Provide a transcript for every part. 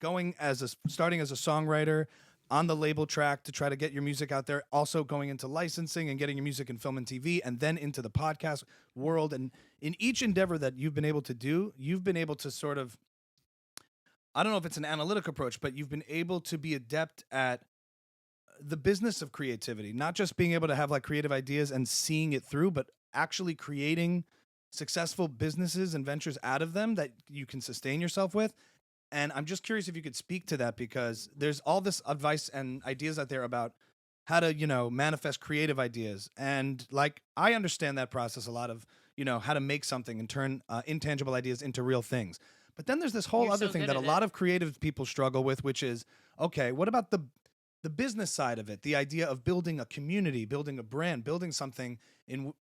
starting as a songwriter on the label track to try to get your music out there, also going into licensing and getting your music in film and TV, and then into the podcast world. And in each endeavor that you've been able to do, you've been able to sort of, I don't know if it's an analytic approach, but you've been able to be adept at the business of creativity, not just being able to have like creative ideas and seeing it through, but actually creating successful businesses and ventures out of them that you can sustain yourself with. And I'm just curious if you could speak to that, because there's all this advice and ideas out there about how to, manifest creative ideas. And like, I understand that process a lot of, how to make something and turn intangible ideas into real things. But then there's this whole other thing that a lot of creative people struggle with, which is, okay, what about the business side of it? The idea of building a community, building a brand, building something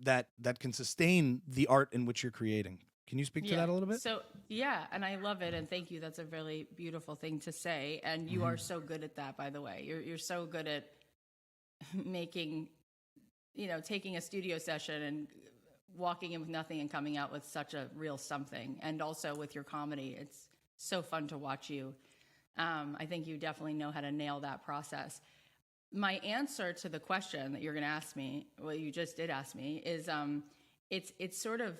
that can sustain the art in which you're creating. Can you speak to that a little bit? So, yeah, and I love it, and thank you. That's a really beautiful thing to say, and you are so good at that, by the way. You're so good at making, taking a studio session and walking in with nothing and coming out with such a real something. And also with your comedy, it's so fun to watch you. I think you definitely know how to nail that process. My answer to the question that you're going to ask me, well, you just did ask me, is it's sort of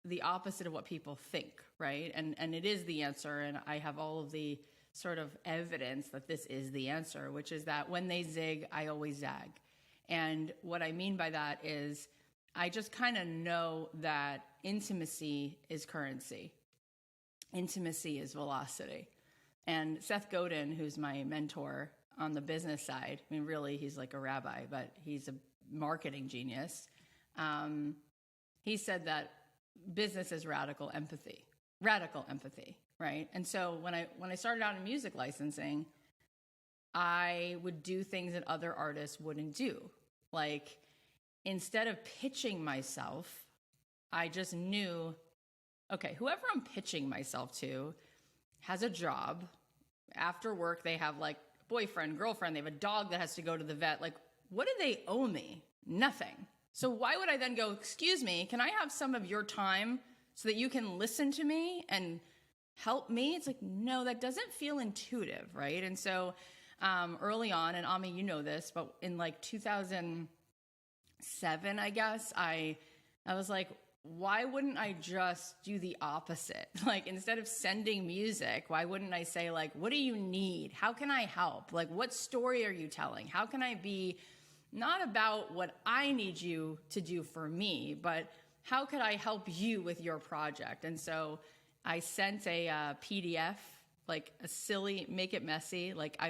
the opposite of what people think, right? And it is the answer, and I have all of the sort of evidence that this is the answer, which is that when they zig, I always zag. And what I mean by that is I just kind of know that intimacy is currency. Intimacy is velocity. And Seth Godin, who's my mentor on the business side, I mean, really, he's like a rabbi, but he's a marketing genius. He said that business is radical empathy, right? And so when I started out in music licensing, I would do things that other artists wouldn't do. Like, instead of pitching myself, I just knew, okay, whoever I'm pitching myself to has a job. After work, they have like boyfriend, girlfriend, they have a dog that has to go to the vet. Like, what do they owe me? Nothing. So why would I then go, excuse me, can I have some of your time so that you can listen to me and help me? It's like, no, that doesn't feel intuitive, right? And so early on, and Ami, you know this, but in like 2007, I guess, I was like, why wouldn't I just do the opposite? Like, instead of sending music, why wouldn't I say, like, what do you need? How can I help? Like, what story are you telling? How can I be not about what I need you to do for me, but how could I help you with your project? And so I sent a PDF, like a silly, make it messy. Like,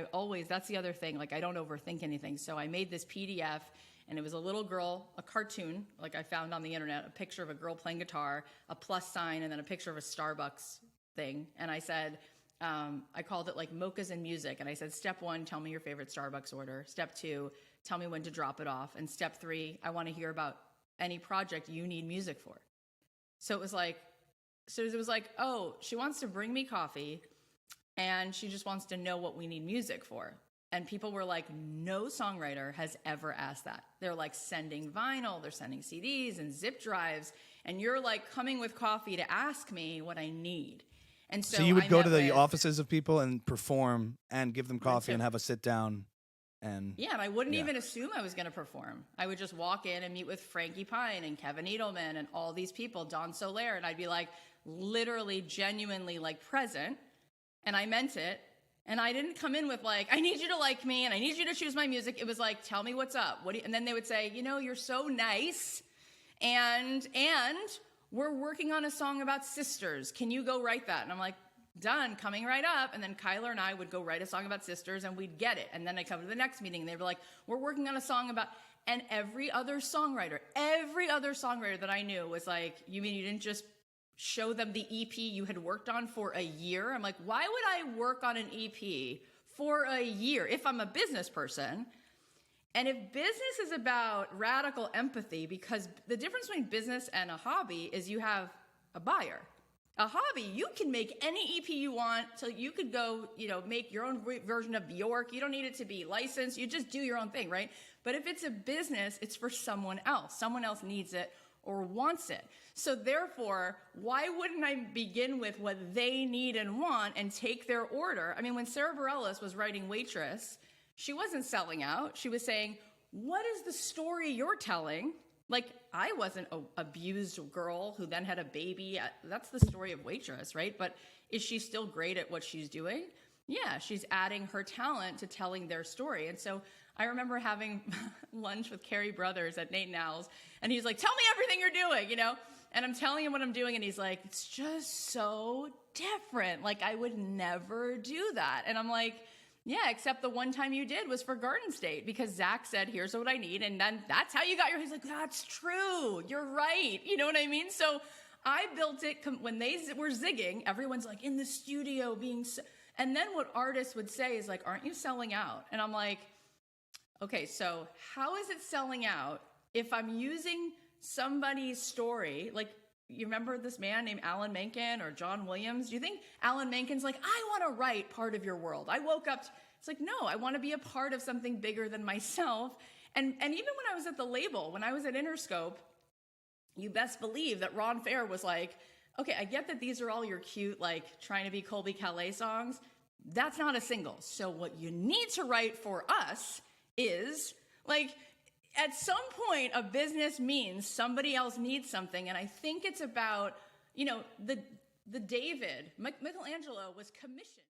that's the other thing. Like, I don't overthink anything. So I made this PDF, and it was a little girl, a cartoon, like I found on the internet, a picture of a girl playing guitar, a plus sign, and then a picture of a Starbucks thing. And I said, I called it like Mochas and Music. And I said, step 1, tell me your favorite Starbucks order. Step 2, tell me when to drop it off. And step 3, I want to hear about any project you need music for. So it was like, oh, she wants to bring me coffee, and she just wants to know what we need music for. And people were like, no songwriter has ever asked that. They're like sending vinyl, they're sending CDs and zip drives, and you're like coming with coffee to ask me what I need. And so you would go to the offices of people and perform and give them coffee and have a sit down. And I wouldn't even assume I was going to perform. I would just walk in and meet with Frankie Pine and Kevin Edelman and all these people, Don Soler, and I'd be like literally, genuinely like present, and I meant it. And I didn't come in with like, I need you to like me and I need you to choose my music. It was like, tell me what's up. And then they would say, you're so nice. And we're working on a song about sisters. Can you go write that? And I'm like, done, coming right up. And then Kyler and I would go write a song about sisters, and we'd get it. And then I come to the next meeting and they were like, we're working on a song about, and every other songwriter that I knew was like, you mean you didn't just show them the EP you had worked on for a year? I'm like, why would I work on an EP for a year if I'm a business person? And if business is about radical empathy, because the difference between business and a hobby is you have a buyer. A hobby, you can make any EP you want, so you could go, make your own version of Bjork. You don't need it to be licensed. You just do your own thing, right? But if it's a business, it's for someone else. Someone else needs it, or wants it. So therefore, why wouldn't I begin with what they need and want and take their order? I mean, when Sarah Bareilles was writing Waitress, she wasn't selling out. She was saying, what is the story you're telling? Like, I wasn't an abused girl who then had a baby. That's the story of Waitress, right? But is she still great at what she's doing? Yeah, she's adding her talent to telling their story. And so I remember having lunch with Carrie Brothers at Nate and Al's, and he's like, tell me everything you're doing, you know? And I'm telling him what I'm doing, and he's like, it's just so different. Like, I would never do that. And I'm like, yeah, except the one time you did was for Garden State, because Zach said, here's what I need, and then that's how you got your, he's like, that's true, you're right, you know what I mean? So I built it, when they were zigging, everyone's like, in the studio being, and then what artists would say is like, aren't you selling out? And I'm like, okay, so how is it selling out if I'm using somebody's story? Like, you remember this man named Alan Menken or John Williams? Do you think Alan Menken's like, I want to write part of your world? I woke up, it's like, no, I want to be a part of something bigger than myself. And even when I was at the label, when I was at Interscope, you best believe that Ron Fair was like, okay, I get that these are all your cute, like, trying to be Colby Calais songs. That's not a single. So what you need to write for us is, like, at some point, a business means somebody else needs something. And I think it's about, you know, the David, Michelangelo was commissioned.